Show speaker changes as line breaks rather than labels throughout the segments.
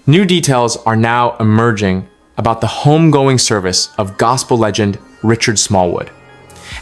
New details are now emerging about the homegoing service of gospel legend Richard Smallwood.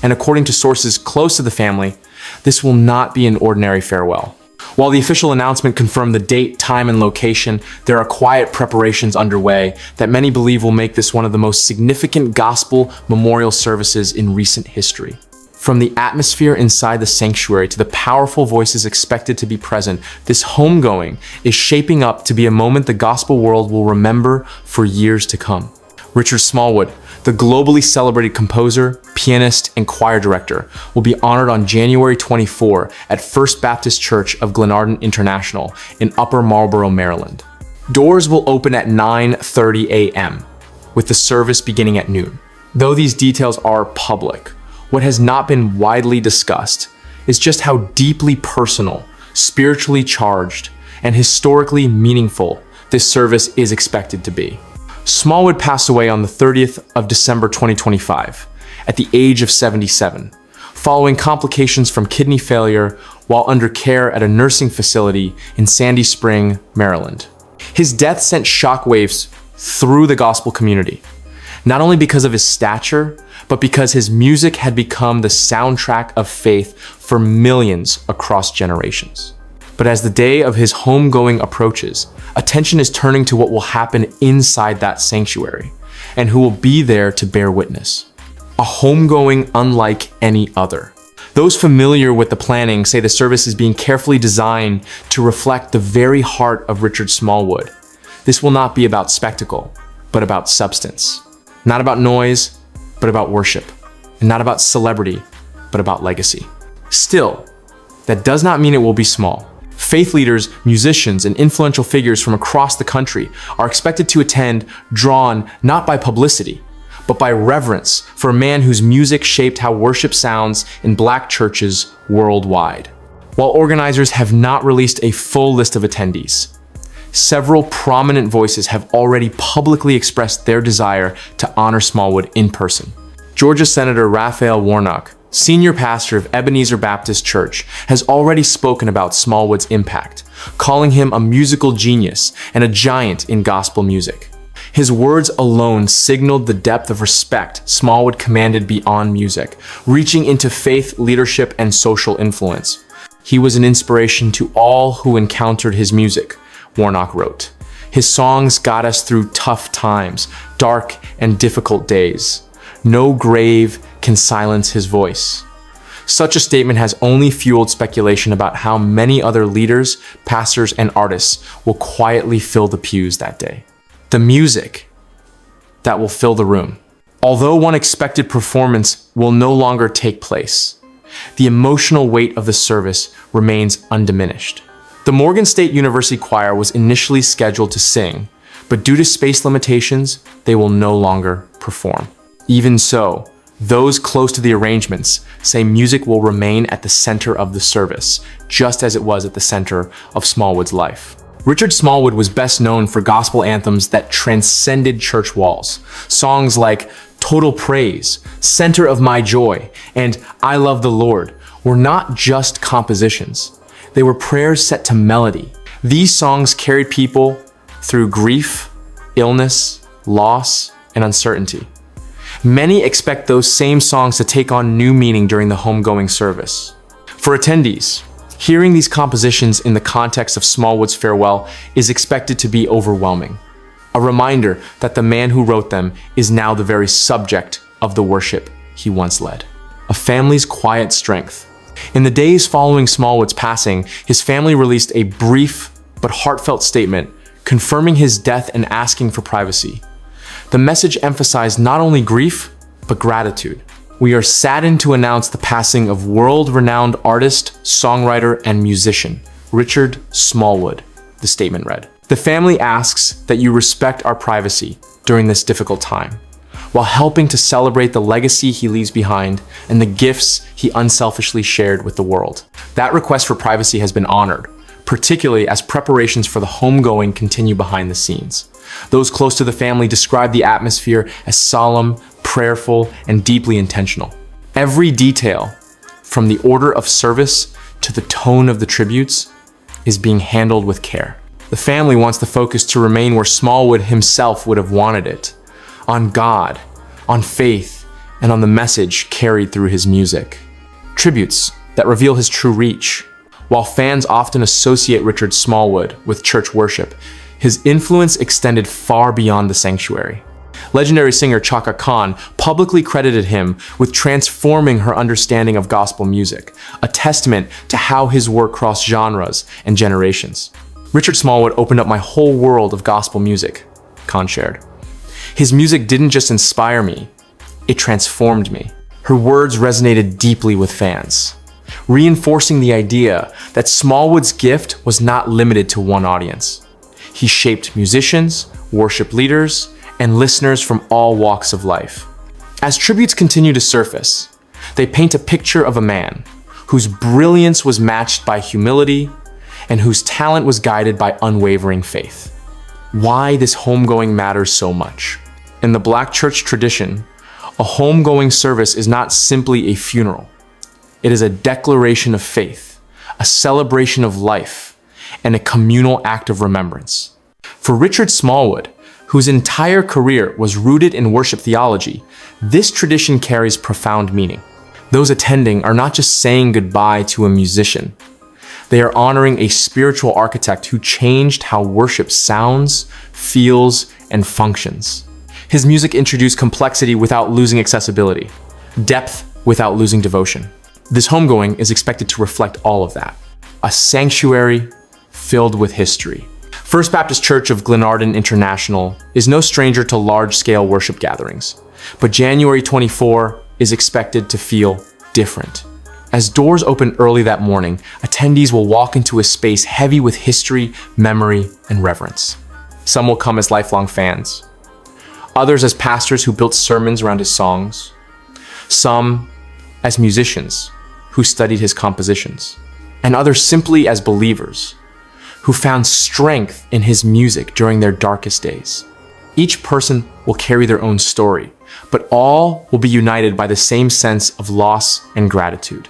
And according to sources close to the family, this will not be an ordinary farewell. While the official announcement confirmed the date, time, and location, there are quiet preparations underway that many believe will make this one of the most significant gospel memorial services in recent history. From the atmosphere inside the sanctuary to the powerful voices expected to be present, this homegoing is shaping up to be a moment the gospel world will remember for years to come. Richard Smallwood, the globally celebrated composer, pianist, and choir director, will be honored on January 24 at First Baptist Church of Glenarden International in Upper Marlboro, Maryland. Doors will open at 9:30 a.m., with the service beginning at noon. Though these details are public, what has not been widely discussed is just how deeply personal, spiritually charged, and historically meaningful this service is expected to be. Smallwood passed away on the 30th of December 2025 at the age of 77, following complications from kidney failure while under care at a nursing facility in Sandy Spring, Maryland. His death sent shockwaves through the gospel community, not only because of his stature, but because his music had become the soundtrack of faith for millions across generations. But as the day of his homegoing approaches, attention is turning to what will happen inside that sanctuary and who will be there to bear witness. A homegoing unlike any other. Those familiar with the planning say the service is being carefully designed to reflect the very heart of Richard Smallwood. This will not be about spectacle, but about substance. Not about noise, but about worship. And not about celebrity, but about legacy. Still, that does not mean it will be small. Faith leaders, musicians, and influential figures from across the country are expected to attend, drawn not by publicity, but by reverence for a man whose music shaped how worship sounds in Black churches worldwide. While organizers have not released a full list of attendees, several prominent voices have already publicly expressed their desire to honor Smallwood in person. Georgia Senator Raphael Warnock, senior pastor of Ebenezer Baptist Church, has already spoken about Smallwood's impact, calling him a musical genius and a giant in gospel music. His words alone signaled the depth of respect Smallwood commanded beyond music, reaching into faith, leadership, and social influence. He was an inspiration to all who encountered his music, Warnock wrote. His songs got us through tough times, dark and difficult days. No grave can silence his voice. Such a statement has only fueled speculation about how many other leaders, pastors, and artists will quietly fill the pews that day. The music that will fill the room. Although one expected performance will no longer take place, the emotional weight of the service remains undiminished. The Morgan State University Choir was initially scheduled to sing, but due to space limitations, they will no longer perform. Even so, those close to the arrangements say music will remain at the center of the service, just as it was at the center of Smallwood's life. Richard Smallwood was best known for gospel anthems that transcended church walls. Songs like Total Praise, Center of My Joy, and I Love the Lord were not just compositions. They were prayers set to melody. These songs carried people through grief, illness, loss, and uncertainty. Many expect those same songs to take on new meaning during the homegoing service. For attendees, hearing these compositions in the context of Smallwood's farewell is expected to be overwhelming. A reminder that the man who wrote them is now the very subject of the worship he once led. A family's quiet strength. In the days following Smallwood's passing, his family released a brief but heartfelt statement confirming his death and asking for privacy. The message emphasized not only grief, but gratitude. We are saddened to announce the passing of world-renowned artist, songwriter, and musician, Richard Smallwood, the statement read. The family asks that you respect our privacy during this difficult time, while helping to celebrate the legacy he leaves behind and the gifts he unselfishly shared with the world. That request for privacy has been honored, particularly as preparations for the homegoing continue behind the scenes. Those close to the family describe the atmosphere as solemn, prayerful, and deeply intentional. Every detail, from the order of service to the tone of the tributes, is being handled with care. The family wants the focus to remain where Smallwood himself would have wanted it, on God, on faith, and on the message carried through his music. Tributes that reveal his true reach. While fans often associate Richard Smallwood with church worship, his influence extended far beyond the sanctuary. Legendary singer Chaka Khan publicly credited him with transforming her understanding of gospel music, a testament to how his work crossed genres and generations. Richard Smallwood opened up my whole world of gospel music, Khan shared. His music didn't just inspire me, it transformed me. Her words resonated deeply with fans, reinforcing the idea that Smallwood's gift was not limited to one audience. He shaped musicians, worship leaders, and listeners from all walks of life. As tributes continue to surface, they paint a picture of a man whose brilliance was matched by humility and whose talent was guided by unwavering faith. Why this homegoing matters so much. In the Black church tradition, a homegoing service is not simply a funeral. It is a declaration of faith, a celebration of life, and a communal act of remembrance. For Richard Smallwood, whose entire career was rooted in worship theology, this tradition carries profound meaning. Those attending are not just saying goodbye to a musician. They are honoring a spiritual architect who changed how worship sounds, feels, and functions. His music introduced complexity without losing accessibility, depth without losing devotion. This homegoing is expected to reflect all of that. A sanctuary filled with history. First Baptist Church of Glenarden International is no stranger to large-scale worship gatherings, but January 24 is expected to feel different. As doors open early that morning, attendees will walk into a space heavy with history, memory, and reverence. Some will come as lifelong fans, others as pastors who built sermons around his songs, some as musicians who studied his compositions, and others simply as believers who found strength in his music during their darkest days. Each person will carry their own story, but all will be united by the same sense of loss and gratitude.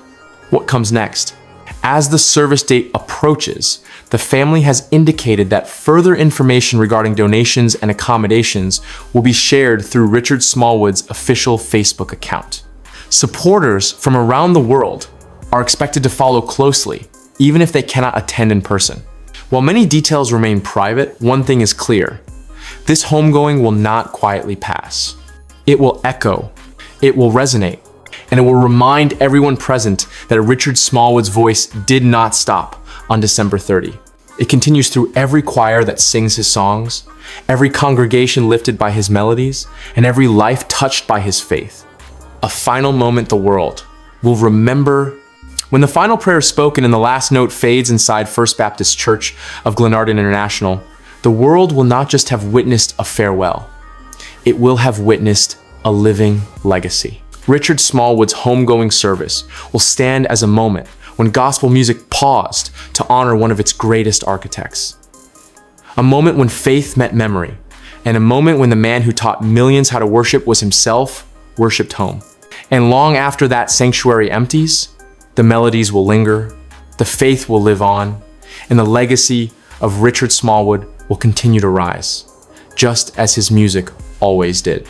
What comes next? As the service date approaches, the family has indicated that further information regarding donations and accommodations will be shared through Richard Smallwood's official Facebook account. Supporters from around the world are expected to follow closely, even if they cannot attend in person. While many details remain private, one thing is clear. This homegoing will not quietly pass. It will echo, it will resonate, and it will remind everyone present that Richard Smallwood's voice did not stop on December 30. It continues through every choir that sings his songs, every congregation lifted by his melodies, and every life touched by his faith. A final moment the world will remember. When the final prayer is spoken and the last note fades inside First Baptist Church of Glenarden International, the world will not just have witnessed a farewell, it will have witnessed a living legacy. Richard Smallwood's homegoing service will stand as a moment when gospel music paused to honor one of its greatest architects. A moment when faith met memory, and a moment when the man who taught millions how to worship was himself worshiped home. And long after that sanctuary empties, the melodies will linger, the faith will live on, and the legacy of Richard Smallwood will continue to rise, just as his music always did.